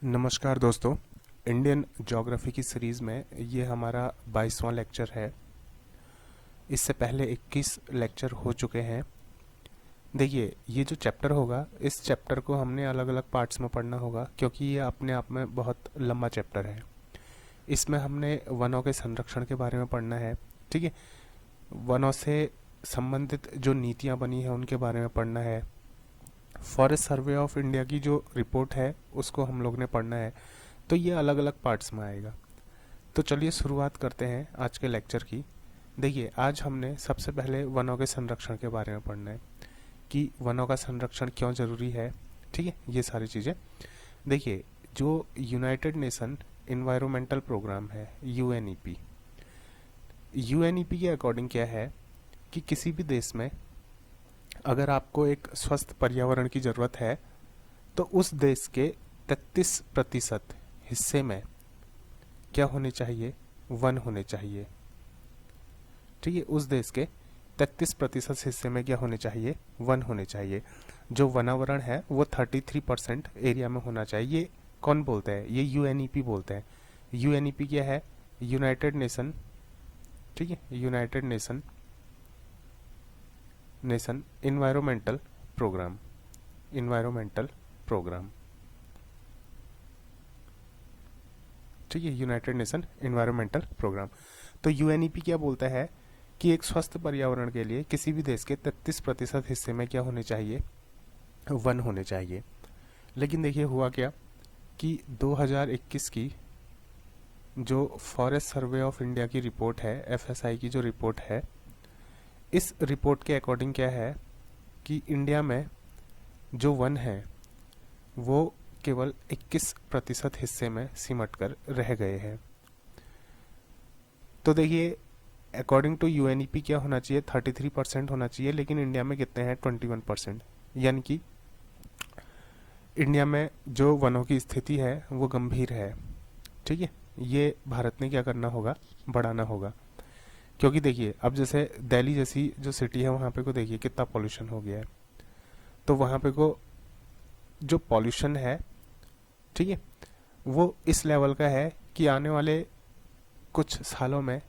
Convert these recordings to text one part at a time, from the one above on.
नमस्कार दोस्तों। Indian geography की सीरीज़ में ये हमारा 22वां लेक्चर है। इससे पहले 21 लेक्चर हो चुके हैं। देखिए, ये जो चैप्टर होगा, इस चैप्टर को हमने अलग अलग पार्ट्स में पढ़ना होगा क्योंकि ये अपने आप में बहुत लंबा चैप्टर है। इसमें हमने वनों के संरक्षण के बारे में पढ़ना है, ठीक है। वनों से संबंधित जो नीतियाँ बनी हैं उनके बारे में पढ़ना है। फॉरेस्ट सर्वे ऑफ इंडिया की जो रिपोर्ट है उसको हम लोग ने पढ़ना है। तो ये अलग अलग पार्ट्स में आएगा। तो चलिए शुरुआत करते हैं आज के लेक्चर की। देखिए, आज हमने सबसे पहले वनों के संरक्षण के बारे में पढ़ना है कि वनों का संरक्षण क्यों ज़रूरी है, ठीक है, ये सारी चीज़ें। देखिए, जो यूनाइटेड नेशन इन्वायरमेंटल प्रोग्राम है यूएनईपी के अकॉर्डिंग क्या है कि किसी भी देश में अगर आपको एक स्वस्थ पर्यावरण की ज़रूरत है तो उस देश के 33% हिस्से में क्या होने चाहिए, वन होने चाहिए, ठीक है। उस देश के 33% हिस्से में क्या होने चाहिए, वन होने चाहिए। जो वनावरण है वो 33% एरिया में होना चाहिए। ये कौन बोलता है? ये यूएनईपी बोलते हैं। यूएनईपी क्या है? यूनाइटेड नेशन, ठीक है, यूनाइटेड नेशन इन्वायरमेंटल प्रोग्राम, ठीक है, यूनाइटेड नेशन इन्वायरमेंटल प्रोग्राम। तो यूएनईपी क्या बोलता है कि एक स्वस्थ पर्यावरण के लिए किसी भी देश के 33% हिस्से में क्या होने चाहिए, वन होने चाहिए। लेकिन देखिए हुआ क्या कि 2021 की जो फॉरेस्ट सर्वे ऑफ इंडिया की रिपोर्ट है, एफएसआई की जो रिपोर्ट है, इस रिपोर्ट के अकॉर्डिंग क्या है कि इंडिया में जो वन है वो केवल 21% हिस्से में सिमट कर रह गए हैं। तो देखिए, अकॉर्डिंग टू यूएनईपी क्या होना चाहिए, 33% होना चाहिए, लेकिन इंडिया में कितने हैं, 21%। यानी कि इंडिया में जो वनों की स्थिति है वो गंभीर है, ठीक है। ये भारत ने क्या करना होगा, बढ़ाना होगा। क्योंकि देखिए, अब जैसे दिल्ली जैसी जो सिटी है वहाँ पे को देखिए कितना पॉल्यूशन हो गया है। तो वहाँ पे को जो पॉल्यूशन है, ठीक है, वो इस लेवल का है कि आने वाले कुछ सालों में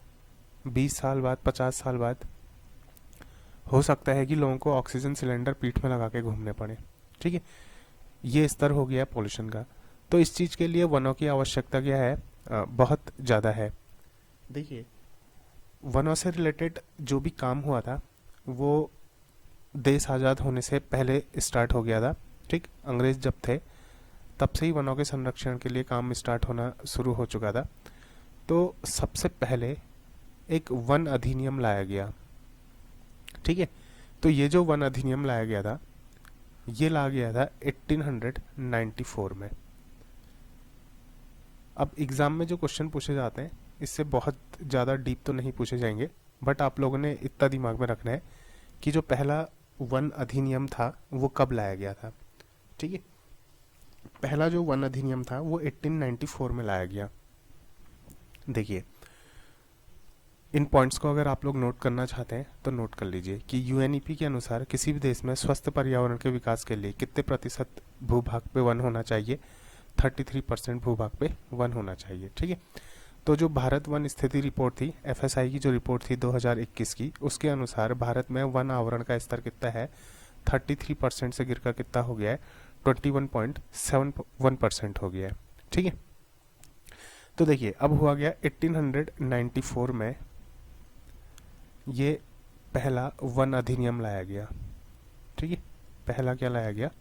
20 साल बाद, 50 साल बाद हो सकता है कि लोगों को ऑक्सीजन सिलेंडर पीठ में लगा के घूमने पड़े, ठीक है। ये स्तर हो गया है पॉल्यूशन का। तो इस चीज़ के लिए वनों की आवश्यकता क्या है, बहुत ज़्यादा है। देखिए, वनों से रिलेटेड जो भी काम हुआ था वो देश आज़ाद होने से पहले स्टार्ट हो गया था, ठीक। अंग्रेज जब थे तब से ही वनों के संरक्षण के लिए काम स्टार्ट होना शुरू हो चुका था। तो सबसे पहले एक वन अधिनियम लाया गया, ठीक है। तो ये जो वन अधिनियम लाया गया था, ये लाया गया था 1894 में। अब एग्ज़ाम में जो क्वेश्चन पूछे जाते हैं इससे बहुत ज़्यादा डीप तो नहीं पूछे जाएंगे, बट आप लोगों ने इतना दिमाग में रखना है कि जो पहला वन अधिनियम था वो कब लाया गया था, ठीक है। पहला जो वन अधिनियम था वो 1894 में लाया गया। देखिए, इन पॉइंट्स को अगर आप लोग नोट करना चाहते हैं तो नोट कर लीजिए कि यूएनईपी के अनुसार किसी भी देश में स्वस्थ पर्यावरण के विकास के लिए कितने प्रतिशत भूभाग पे वन होना चाहिए, 33% भूभाग पे वन होना चाहिए, ठीक है। तो जो भारत वन स्थिति रिपोर्ट थी, एफएसआई की जो रिपोर्ट थी 2021 की, उसके अनुसार भारत में वन आवरण का स्तर कितना है, 33% से गिरकर कितना हो गया है, 21.71% हो गया है, ठीक है। तो देखिए, अब हुआ गया 1894 में ये पहला वन अधिनियम लाया गया, ठीक है। पहला क्या लाया गया,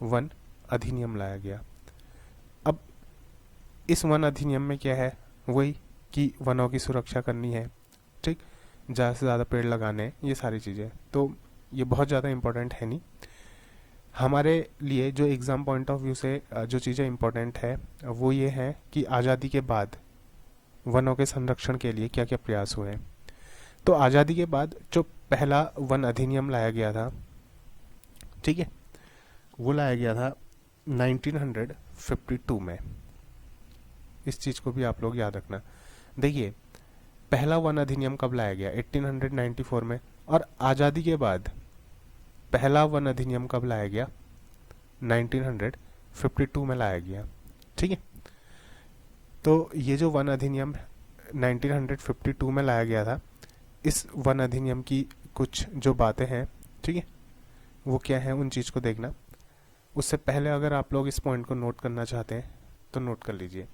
वन अधिनियम लाया गया। अब इस वन अधिनियम में क्या है, वही कि वनों की सुरक्षा करनी है, ठीक, ज़्यादा से ज़्यादा पेड़ लगाने, ये सारी चीज़ें। तो ये बहुत ज़्यादा इम्पोर्टेंट है नहीं हमारे लिए। जो एग्ज़ाम पॉइंट ऑफ व्यू से जो चीज़ें इम्पोर्टेंट है वो ये है कि आज़ादी के बाद वनों के संरक्षण के लिए क्या क्या प्रयास हुए हैं। तो आज़ादी के बाद जो पहला वन अधिनियम लाया गया था, ठीक है, वो लाया गया था 1952 में। इस चीज़ को भी आप लोग याद रखना। देखिए, पहला वन अधिनियम कब लाया गया, 1894 में। और आज़ादी के बाद पहला वन अधिनियम कब लाया गया, 1952 में लाया गया, ठीक है। तो ये जो वन अधिनियम 1952 में लाया गया था, इस वन अधिनियम की कुछ जो बातें हैं, ठीक है, वो क्या है, उन चीज़ को देखना। उससे पहले अगर आप लोग इस पॉइंट को नोट करना चाहते हैं तो नोट कर लीजिए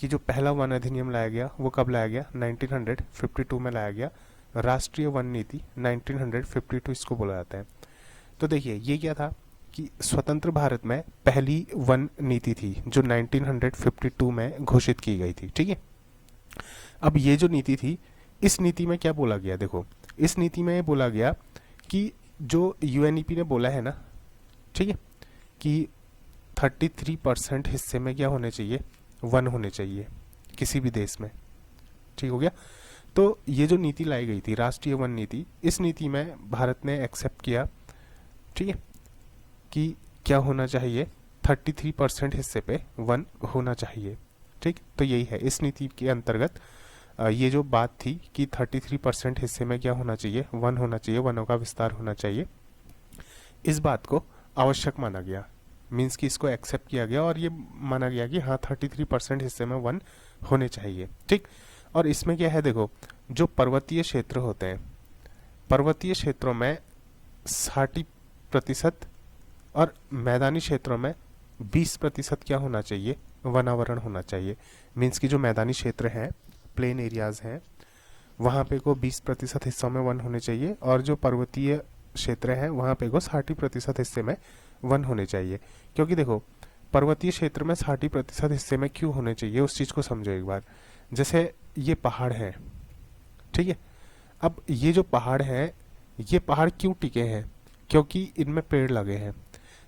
कि जो पहला वन अधिनियम लाया गया वो कब लाया गया, 1952 में लाया गया। राष्ट्रीय वन नीति 1952 इसको बोला जाता है। तो देखिए ये क्या था कि स्वतंत्र भारत में पहली वन नीति थी जो 1952 में घोषित की गई थी, ठीक है। अब ये जो नीति थी, इस नीति में क्या बोला गया, देखो इस नीति में बोला गया कि जो यूएनईपी ने बोला है ना, ठीक है, कि 33% हिस्से में क्या होने चाहिए, वन होने चाहिए किसी भी देश में, ठीक हो गया। तो ये जो नीति लाई गई थी, राष्ट्रीय वन नीति, इस नीति में भारत ने एक्सेप्ट किया, ठीक है, कि क्या होना चाहिए, 33% हिस्से पे वन होना चाहिए, ठीक। तो यही है इस नीति के अंतर्गत ये जो बात थी कि 33% हिस्से में क्या होना चाहिए, वन होना चाहिए, वनों का विस्तार होना चाहिए, इस बात को आवश्यक माना गया। मीन्स कि इसको एक्सेप्ट किया गया और ये माना गया कि हाँ 33% हिस्से में वन होने चाहिए, ठीक। और इसमें क्या है, देखो जो पर्वतीय क्षेत्र होते हैं, पर्वतीय क्षेत्रों में 60% और मैदानी क्षेत्रों में 20% क्या होना चाहिए, वनावरण होना चाहिए। मीन्स कि जो मैदानी क्षेत्र हैं, प्लेन एरियाज हैं, वहाँ पे को 20% हिस्सों में वन होने चाहिए, और जो पर्वतीय क्षेत्र हैं वहाँ पे को 60% हिस्से में वन होने चाहिए। क्योंकि देखो पर्वतीय क्षेत्र में 60% हिस्से में क्यों होने चाहिए, उस चीज़ को समझो एक बार। जैसे ये पहाड़ हैं, ठीक है, अब ये जो पहाड़ हैं, ये पहाड़ क्यों टिके हैं, क्योंकि इनमें पेड़ लगे हैं।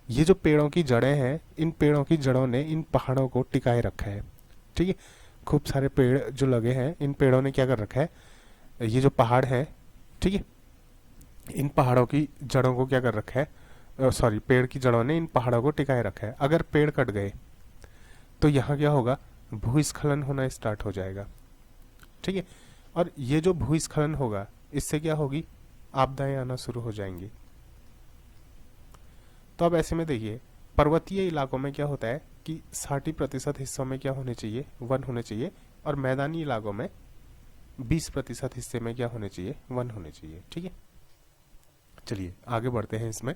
ये जो पेड़ों की जड़ें हैं, इन पेड़ों की जड़ों ने इन पहाड़ों को टिकाए रखा है, ठीक है। खूब सारे पेड़ जो लगे हैं, इन पेड़ों ने क्या कर रखा है, ये जो पहाड़ है, ठीक है, इन पहाड़ों की जड़ों को क्या कर रखा है, सॉरी पेड़ की जड़ों ने इन पहाड़ों को टिकाए रखा है। अगर पेड़ कट गए तो यहाँ क्या होगा, भूस्खलन होना स्टार्ट हो जाएगा, ठीक है। और ये जो भूस्खलन होगा, इससे क्या होगी, आपदाएं आना शुरू हो जाएंगी। तो अब ऐसे में देखिए पर्वतीय इलाकों में क्या होता है कि 60% हिस्सों में क्या होने चाहिए, वन होने चाहिए, और मैदानी इलाकों में 20% हिस्से में क्या होने चाहिए, वन होने चाहिए, ठीक है। चलिए आगे बढ़ते हैं इसमें।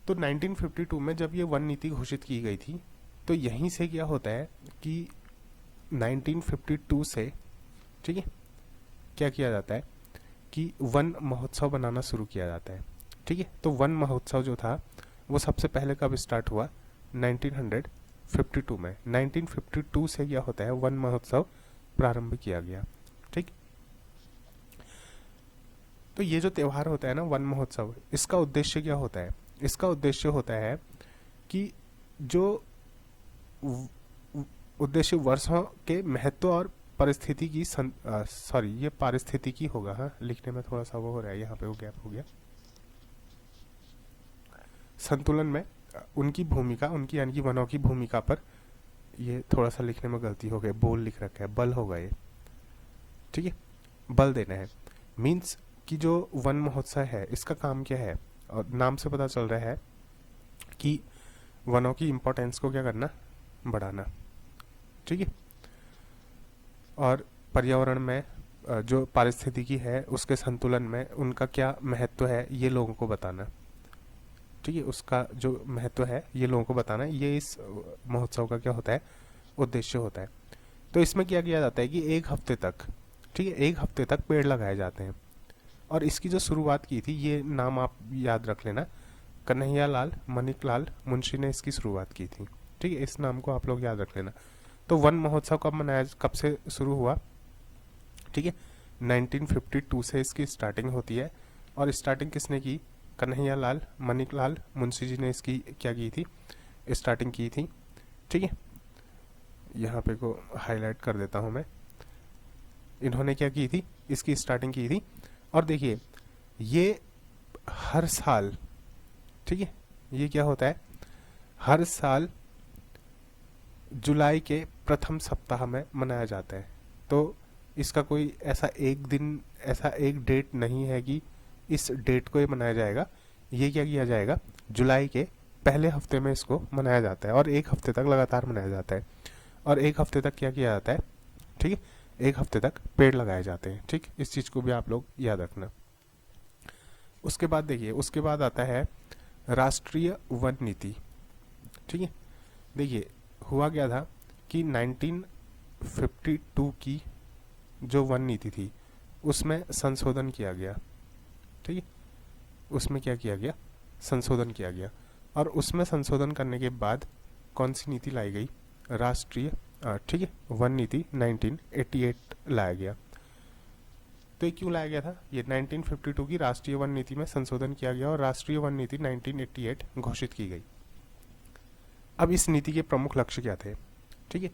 तो 1952 में जब ये वन नीति घोषित की गई थी, तो यहीं से क्या होता है कि 1952 से, ठीक है, क्या किया जाता है कि वन महोत्सव बनाना शुरू किया जाता है, ठीक है। तो वन महोत्सव जो था वो सबसे पहले कब स्टार्ट हुआ, 1952 में। 1952 से क्या होता है, वन महोत्सव प्रारंभ किया गया, ठीक। तो ये जो त्योहार होता है ना, वन महोत्सव, इसका उद्देश्य क्या होता है, इसका उद्देश्य होता है कि जो उद्देश्य वर्षों के महत्व और परिस्थिति की सॉरी ये पारिस्थितिकी होगा, हाँ लिखने में थोड़ा सा वो हो रहा है, यहाँ पे वो गैप हो गया, संतुलन में उनकी भूमिका, उनकी यानी कि वनों की भूमिका पर, ये थोड़ा सा लिखने में गलती हो गई, बोल लिख रखा है, बल होगा ये, ठीक है, बल देना है। मीन्स कि जो वन महोत्सव है इसका काम क्या है, और नाम से पता चल रहा है कि वनों की इम्पोर्टेंस को क्या करना, बढ़ाना, ठीक है। और पर्यावरण में जो पारिस्थितिकी है उसके संतुलन में उनका क्या महत्व है ये लोगों को बताना, ठीक है, उसका जो महत्व है ये लोगों को बताना, ये इस महोत्सव का क्या होता है, उद्देश्य होता है। तो इसमें क्या किया जाता है कि एक हफ्ते तक, ठीक है, एक हफ्ते तक पेड़ लगाए जाते हैं। और इसकी जो शुरुआत की थी, ये नाम आप याद रख लेना, कन्हैयालाल मणिकलाल मुंशी ने इसकी शुरुआत की थी, ठीक है, इस नाम को आप लोग याद रख लेना। तो वन महोत्सव कब मनाया, कब से शुरू हुआ, ठीक है, 1952 से इसकी स्टार्टिंग होती है। और स्टार्टिंग किसने की, कन्हैयालाल मणिकलाल मुंशी जी ने इसकी क्या की थी, स्टार्टिंग की थी, ठीक है। यहाँ पे को हाईलाइट कर देता हूँ मैं, इन्होंने क्या की थी, इसकी स्टार्टिंग की थी। और देखिए ये हर साल, ठीक है, ये क्या होता है, हर साल जुलाई के प्रथम सप्ताह में मनाया जाता है। तो इसका कोई ऐसा एक दिन, ऐसा एक डेट नहीं है कि इस डेट को ये मनाया जाएगा, ये क्या किया जाएगा, जुलाई के पहले हफ्ते में इसको मनाया जाता है और एक हफ्ते तक लगातार मनाया जाता है। और एक हफ्ते तक क्या किया जाता है, ठीक है, एक हफ्ते तक पेड़ लगाए जाते हैं। ठीक, इस चीज़ को भी आप लोग याद रखना। उसके बाद देखिए, उसके बाद आता है राष्ट्रीय वन नीति। ठीक है, देखिए हुआ क्या था कि 1952 की जो वन नीति थी उसमें संशोधन किया गया। ठीक है, उसमें क्या किया गया, संशोधन किया गया। और उसमें संशोधन करने के बाद कौन सी नीति लाई गई, राष्ट्रीय ठीक है वन नीति 1988 लाया गया। तो ये क्यों लाया गया था, ये 1952 की राष्ट्रीय वन नीति में संशोधन किया गया और राष्ट्रीय वन नीति 1988 घोषित की गई। अब इस नीति के प्रमुख लक्ष्य क्या थे, ठीक है,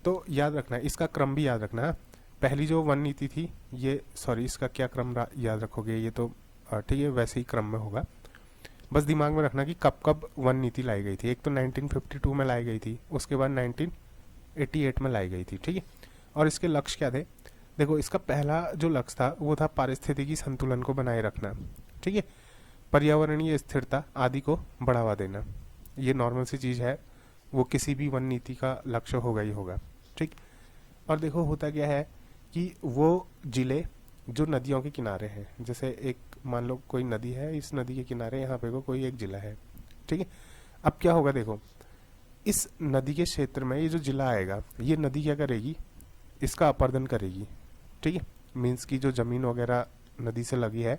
तो याद रखना, इसका क्रम भी याद रखना। पहली जो वन नीति थी ये, सॉरी इसका क्या क्रम याद रखोगे, ये तो ठीक है वैसे ही क्रम में होगा। बस दिमाग में रखना कि कब कब वन नीति लाई गई थी। एक तो 1952 में लाई गई थी, उसके बाद 1988 में लाई गई थी। ठीक है, और इसके लक्ष्य क्या थे, देखो इसका पहला जो लक्ष्य था वो था पारिस्थितिकी संतुलन को बनाए रखना। ठीक है, पर्यावरणीय स्थिरता आदि को बढ़ावा देना। ये नॉर्मल सी चीज़ है, वो किसी भी वन नीति का लक्ष्य होगा ही होगा। ठीक, और देखो होता क्या है कि वो जिले जो नदियों के किनारे हैं, जैसे एक मान लो कोई नदी है, इस नदी के किनारे यहाँ पे कोई एक जिला है। ठीक है, अब क्या होगा, देखो इस नदी के क्षेत्र में ये जो जिला आएगा, ये नदी क्या करेगी, इसका अपर्दन करेगी। ठीक है, मीन्स की जो जमीन वगैरह नदी से लगी है,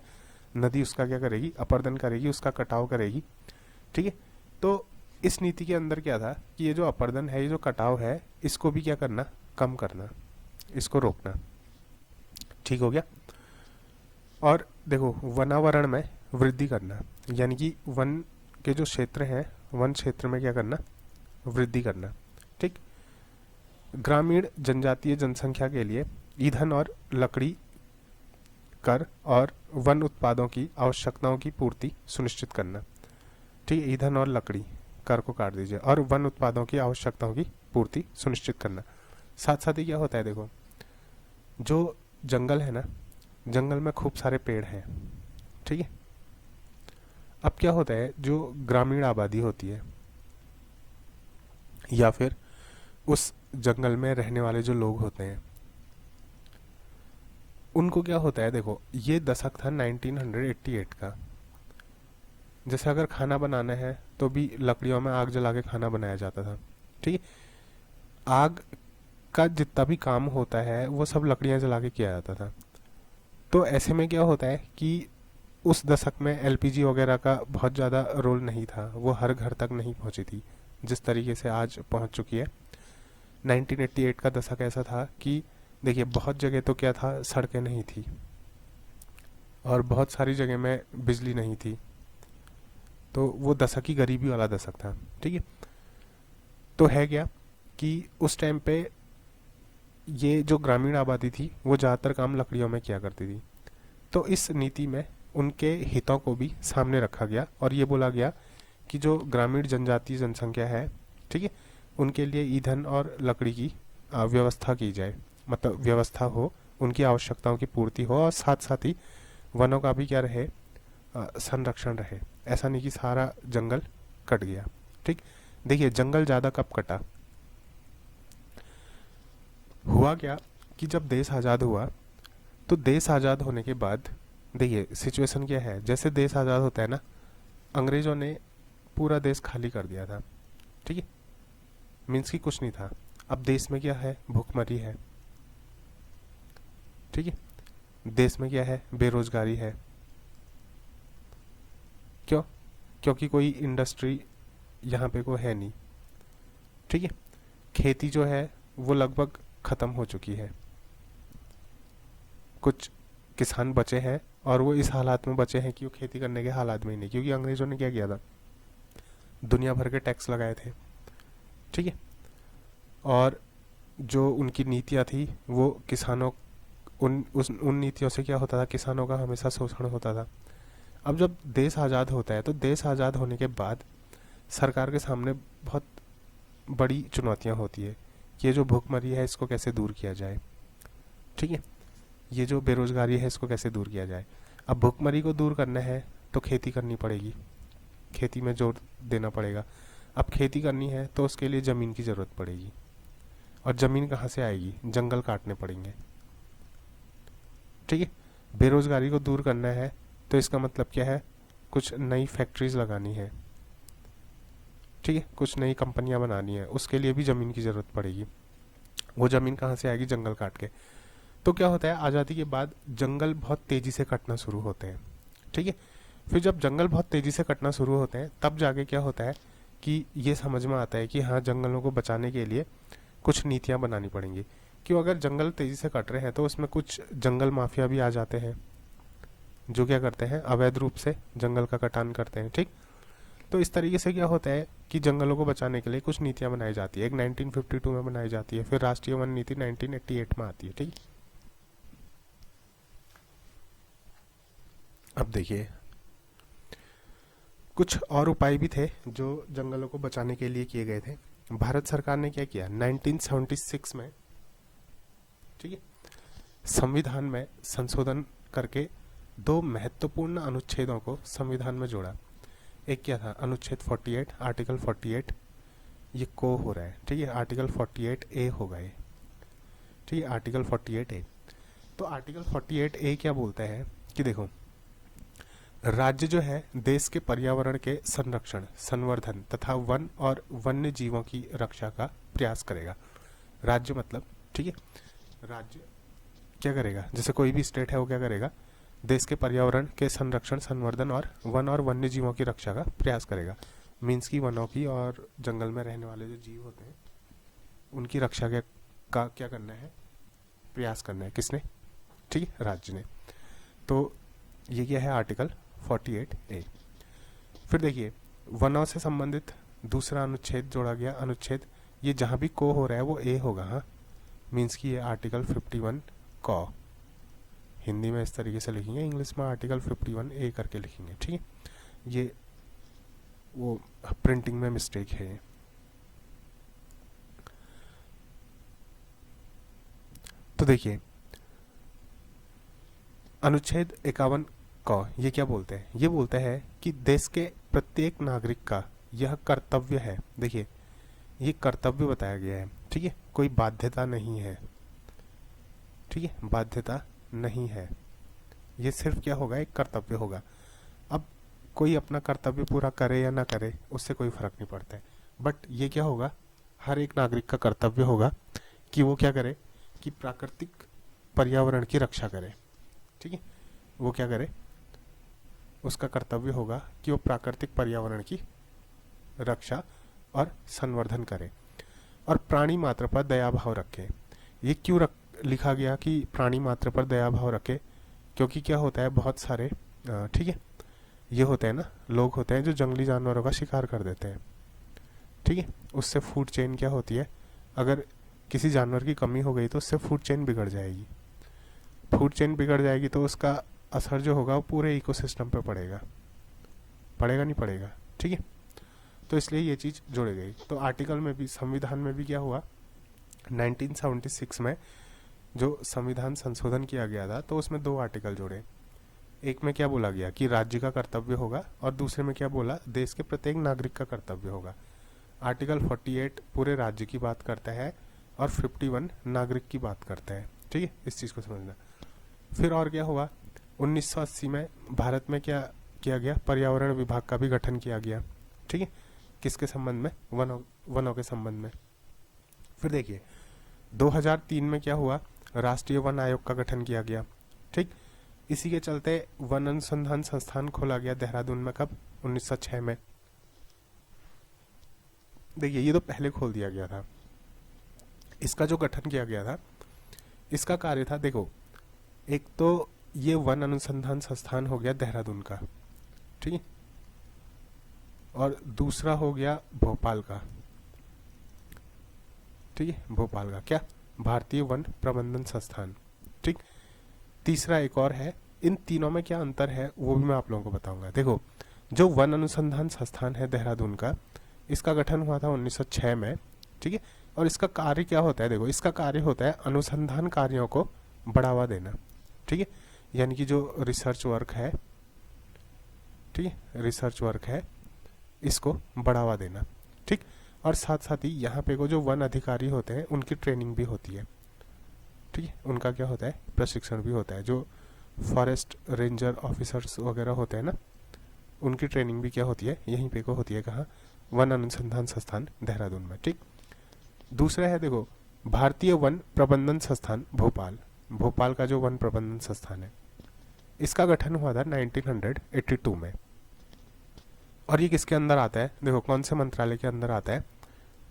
नदी उसका क्या करेगी, अपर्दन करेगी, उसका कटाव करेगी। ठीक है, तो इस नीति के अंदर क्या था कि ये जो अपर्दन है, ये जो कटाव है, इसको भी क्या करना, कम करना, इसको रोकना। ठीक हो गया। और देखो वनावरण में वृद्धि करना, यानी कि वन के जो क्षेत्र हैं, वन क्षेत्र में क्या करना, वृद्धि करना। ठीक, ग्रामीण जनजातीय जनसंख्या के लिए ईंधन और लकड़ी कर और वन उत्पादों की आवश्यकताओं की पूर्ति सुनिश्चित करना। ठीक है, ईंधन और लकड़ी कर को काट दीजिए, और वन उत्पादों की आवश्यकताओं की पूर्ति सुनिश्चित करना। साथ साथ ही क्या होता है, देखो जो जंगल है ना, जंगल में खूब सारे पेड़ हैं। ठीक है, अब क्या होता है, जो ग्रामीण आबादी होती है या फिर उस जंगल में रहने वाले जो लोग होते हैं, उनको क्या होता है, देखो ये दशक था 1988 का। जैसे अगर खाना बनाना है तो भी लकड़ियों में आग जला के खाना बनाया जाता था। ठीक है, आग का जितना भी काम होता है वो सब लकड़ियां जला के किया जाता था। तो ऐसे में क्या होता है कि उस दशक में एलपीजी वगैरह का बहुत ज़्यादा रोल नहीं था, वो हर घर तक नहीं पहुंची थी जिस तरीके से आज पहुंच चुकी है। 1988 का दशक ऐसा था कि देखिए बहुत जगह तो क्या था, सड़कें नहीं थी और बहुत सारी जगह में बिजली नहीं थी। तो वो दशक ही गरीबी वाला दशक था। ठीक है, तो है क्या कि उस टाइम पे ये जो ग्रामीण आबादी थी वो ज़्यादातर काम लकड़ियों में किया करती थी। तो इस नीति में उनके हितों को भी सामने रखा गया और ये बोला गया कि जो ग्रामीण जनजातीय जनसंख्या है, ठीक है, उनके लिए ईंधन और लकड़ी की व्यवस्था की जाए, मतलब व्यवस्था हो, उनकी आवश्यकताओं की पूर्ति हो, और साथ साथ ही वनों का भी क्या रहे, संरक्षण रहे। ऐसा नहीं कि सारा जंगल कट गया। ठीक, देखिए जंगल ज़्यादा कब कटा, हुआ क्या कि जब देश आज़ाद हुआ, तो देश आज़ाद होने के बाद देखिए सिचुएशन क्या है, जैसे देश आज़ाद होता है ना, अंग्रेज़ों ने पूरा देश खाली कर दिया था। ठीक है, मीन्स की कुछ नहीं था। अब देश में क्या है, भूखमरी है। ठीक है, देश में क्या है, बेरोजगारी है। क्यों, क्योंकि कोई इंडस्ट्री यहाँ पे कोई है नहीं। ठीक है, खेती जो है वो लगभग ख़त्म हो चुकी है। कुछ किसान बचे हैं और वो इस हालात में बचे हैं कि वो खेती करने के हालात में ही नहीं, क्योंकि अंग्रेज़ों ने क्या किया था, दुनिया भर के टैक्स लगाए थे। ठीक है, और जो उनकी नीतियाँ थी वो किसानों, उन नीतियों से क्या होता था, किसानों का हमेशा शोषण होता था। अब जब देश आज़ाद होता है, तो देश आज़ाद होने के बाद सरकार के सामने बहुत बड़ी चुनौतियाँ होती है कि ये जो भूखमरी है इसको कैसे दूर किया जाए। ठीक है, ये जो बेरोजगारी है इसको कैसे दूर किया जाए। अब भूखमरी को दूर करना है तो खेती करनी पड़ेगी। खेती में जोर देना पड़ेगा। अब खेती करनी है तो उसके लिए ज़मीन की ज़रूरत पड़ेगी, और ज़मीन कहाँ से आएगी? जंगल काटने पड़ेंगे। ठीक है, बेरोजगारी को दूर करना है तो इसका मतलब क्या है? कुछ नई फैक्ट्रीज लगानी है, ठीक है, कुछ नई कंपनियां बनानी है, उसके लिए भी ज़मीन की ज़रूरत पड़ेगी। वो ज़मीन कहाँ से आएगी? जंगल काट के। तो क्या होता है, आज़ादी के बाद जंगल बहुत तेज़ी से कटना शुरू होते हैं। ठीक है, फिर जब जंगल बहुत तेज़ी से कटना शुरू होते हैं तब जाके क्या होता है कि ये समझ में आता है कि हाँ, जंगलों को बचाने के लिए कुछ नीतियाँ बनानी पड़ेंगी। क्यों? अगर जंगल तेज़ी से कट रहे हैं तो उसमें कुछ जंगल माफिया भी आ जाते हैं, जो क्या करते हैं, अवैध रूप से जंगल का कटान करते हैं। ठीक, तो इस तरीके से क्या होता है कि जंगलों को बचाने के लिए कुछ नीतियां बनाई जाती है। एक 1952 में बनाई जाती है, फिर राष्ट्रीय वन नीति 1988 में आती है। ठीक, अब देखिए कुछ और उपाय भी थे जो जंगलों को बचाने के लिए किए गए थे। भारत सरकार ने क्या किया 1976 में, ठीक है, संविधान में संशोधन करके दो महत्वपूर्ण अनुच्छेदों को संविधान में जोड़ा। एक क्या था? अनुच्छेद 48, आर्टिकल 48, ये को हो रहा है, ठीक है, आर्टिकल 48 ए होगा ये, ठीक है, आर्टिकल 48 ए। तो आर्टिकल 48 ए क्या बोलता है कि देखो, राज्य जो है देश के पर्यावरण के संरक्षण, संवर्धन तथा वन और वन्य जीवों की रक्षा का प्रयास करेगा। राज्य मतलब, ठीक है, राज्य क्या करेगा? जैसे कोई भी स्टेट है वो क्या करेगा? देश के पर्यावरण के संरक्षण, संवर्धन और वन और वन्य जीवों की रक्षा का प्रयास करेगा। मीन्स की वनों की और जंगल में रहने वाले जो जीव होते हैं उनकी रक्षा का क्या करना है? प्रयास करना है। किसने? ठीक है, राज्य ने। तो ये क्या है? आर्टिकल 48 ए। फिर देखिए वनों से संबंधित दूसरा अनुच्छेद जोड़ा गया। अनुच्छेद ये जहां भी को हो रहा है वो ए होगा। हाँ, मीन्स की ये आर्टिकल 51 को हिंदी में इस तरीके से लिखेंगे, इंग्लिश में आर्टिकल 51 ए करके लिखेंगे। ठीक है, ये वो प्रिंटिंग में मिस्टेक है। तो देखिए अनुच्छेद 51 को ये क्या बोलते हैं? ये बोलते हैं कि देश के प्रत्येक नागरिक का यह कर्तव्य है। देखिए ये कर्तव्य बताया गया है, ठीक है, कोई बाध्यता नहीं है। ठीक है, बाध्यता नहीं है, ये सिर्फ क्या होगा? एक कर्तव्य होगा। अब कोई अपना कर्तव्य पूरा करे या ना करे उससे कोई फर्क नहीं पड़ता है, बट ये क्या होगा? हर एक नागरिक का कर्तव्य होगा कि वो क्या करे कि प्राकृतिक पर्यावरण की रक्षा करे। ठीक है, वो क्या करे? उसका कर्तव्य होगा कि वो प्राकृतिक पर्यावरण की रक्षा और संवर्धन करे और प्राणी मात्र पर दया भाव रखे। ये क्यों लिखा गया कि प्राणी मात्र पर दया भाव रखे? क्योंकि क्या होता है, बहुत सारे ठीक है ये होते हैं ना, लोग होते हैं जो जंगली जानवरों का शिकार कर देते हैं। ठीक है, उससे फूड चेन क्या होती है? अगर किसी जानवर की कमी हो गई तो उससे फूड चेन बिगड़ जाएगी। फूड चेन बिगड़ जाएगी तो उसका असर जो होगा वो पूरे इकोसिस्टम पे पड़ेगा। पड़ेगा नहीं पड़ेगा? ठीक है, तो इसलिए ये चीज़ जोड़ी गई। तो आर्टिकल में भी, संविधान में भी क्या हुआ 1976 में जो संविधान संशोधन किया गया था तो उसमें दो आर्टिकल जोड़े। एक में क्या बोला गया कि राज्य का कर्तव्य होगा और दूसरे में क्या बोला? देश के प्रत्येक नागरिक का कर्तव्य होगा। आर्टिकल 48 पूरे राज्य की बात करता है और 51 नागरिक की बात करता है। ठीक है, इस चीज़ को समझना। फिर और क्या हुआ 1980 में भारत में क्या किया गया? पर्यावरण विभाग का भी गठन किया गया। ठीक है, किसके संबंध में? वनों के संबंध में। फिर देखिए 2003 में क्या हुआ? राष्ट्रीय वन आयोग का गठन किया गया। ठीक, इसी के चलते वन अनुसंधान संस्थान खोला गया देहरादून में। कब? 1906 में। देखिए ये तो पहले खोल दिया गया था। इसका जो गठन किया गया था, इसका कार्य था, देखो एक तो ये वन अनुसंधान संस्थान हो गया देहरादून का, ठीक है, और दूसरा हो गया भोपाल का। ठीक है, भोपाल का क्या? भारतीय वन प्रबंधन संस्थान। ठीक, तीसरा एक और है। इन तीनों में क्या अंतर है वो भी मैं आप लोगों को बताऊंगा। देखो जो वन अनुसंधान संस्थान है देहरादून का, इसका गठन हुआ था 1906 में। ठीक है, और इसका कार्य क्या होता है? देखो इसका कार्य होता है अनुसंधान कार्यों को बढ़ावा देना। ठीक है, यानी कि जो रिसर्च वर्क है, ठीक है, रिसर्च वर्क है इसको बढ़ावा देना, ठीक। और साथ साथ ही यहाँ पे को जो वन अधिकारी होते हैं उनकी ट्रेनिंग भी होती है, ठीक है, उनका क्या होता है, प्रशिक्षण भी होता है। जो फॉरेस्ट रेंजर ऑफिसर्स वगैरह होते हैं ना, उनकी ट्रेनिंग भी क्या होती है, यहीं पे को होती है, कहाँ, वन अनुसंधान संस्थान देहरादून में, ठीक। दूसरा है देखो भारतीय वन प्रबंधन संस्थान भोपाल। भोपाल का जो वन प्रबंधन संस्थान है, इसका गठन हुआ था 1982 में। और ये किसके अंदर आता है, देखो कौन से मंत्रालय के अंदर आता है,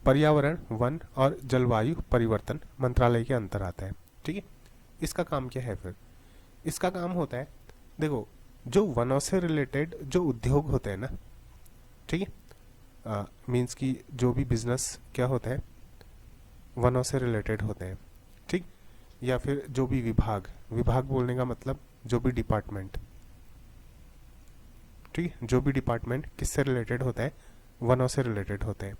पर्यावरण वन और जलवायु परिवर्तन मंत्रालय के अंदर आता है, ठीक है। इसका काम क्या है फिर, इसका काम होता है, देखो जो वनों से रिलेटेड जो उद्योग होते हैं ना, ठीक है, मीन्स की जो भी बिजनेस क्या होते हैं वनों से रिलेटेड होते हैं, ठीक। या फिर जो भी विभाग, विभाग बोलने का मतलब जो भी डिपार्टमेंट, ठीक है, जो भी डिपार्टमेंट किससे रिलेटेड होता है, वनों से रिलेटेड होते हैं।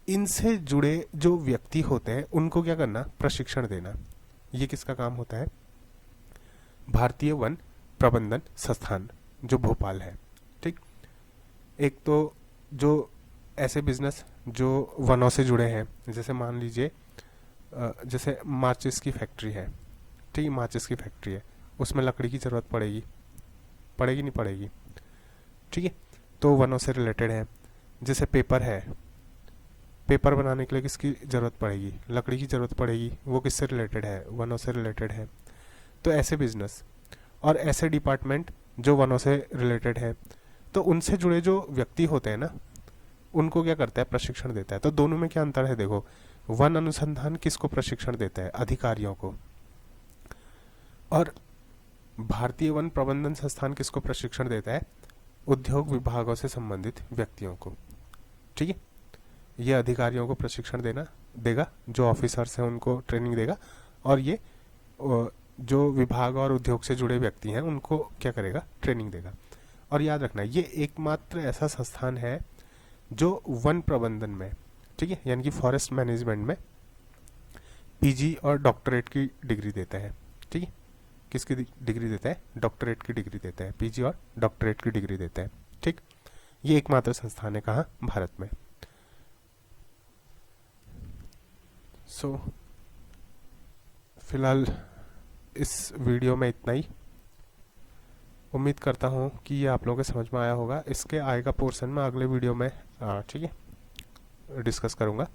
इनसे जुड़े जो व्यक्ति होते हैं उनको क्या करना, प्रशिक्षण देना। ये किसका काम होता है, भारतीय वन प्रबंधन संस्थान जो भोपाल है, ठीक। एक तो जो ऐसे बिजनेस जो वनों से जुड़े हैं, जैसे मान लीजिए जैसे माचिस की फैक्ट्री है, ठीक है, माचिस की फैक्ट्री है, उसमें लकड़ी की ज़रूरत पड़ेगी, पड़ेगी नहीं पड़ेगी, ठीक है, तो वनों से रिलेटेड है। जैसे पेपर है, पेपर बनाने के लिए किसकी ज़रूरत पड़ेगी, लकड़ी की ज़रूरत पड़ेगी, वो किससे रिलेटेड है, वनों से रिलेटेड है। तो ऐसे बिजनेस और ऐसे डिपार्टमेंट जो वनों से रिलेटेड है, तो उनसे जुड़े जो व्यक्ति होते हैं ना, उनको क्या करता है, प्रशिक्षण देता है। तो दोनों में क्या अंतर है, देखो वन अनुसंधान किसको प्रशिक्षण देता है, अधिकारियों को, और भारतीय वन प्रबंधन संस्थान किसको प्रशिक्षण देता है, उद्योग विभागों से संबंधित व्यक्तियों को, ठीक है। ये अधिकारियों को प्रशिक्षण देगा, जो ऑफिसर्स हैं उनको ट्रेनिंग देगा, और ये जो विभाग और उद्योग से जुड़े व्यक्ति हैं उनको क्या करेगा, ट्रेनिंग देगा। और याद रखना ये एकमात्र ऐसा संस्थान है जो वन प्रबंधन में, ठीक है, यानी कि फॉरेस्ट मैनेजमेंट में पीजी और डॉक्टरेट की डिग्री देता है, ठीक है। किसकी डिग्री देता है, डॉक्टरेट की डिग्री देता है, पीजी और डॉक्टरेट की डिग्री देता है, ठीक। ये एकमात्र संस्थान है कहाँ, भारत में। फिलहाल इस वीडियो में इतना ही। उम्मीद करता हूँ कि ये आप लोगों को समझ में आया होगा। इसके आगे का पोर्शन में अगले वीडियो में ठीक है डिस्कस करूँगा।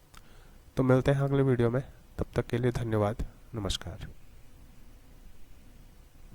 तो मिलते हैं अगले वीडियो में, तब तक के लिए धन्यवाद, नमस्कार।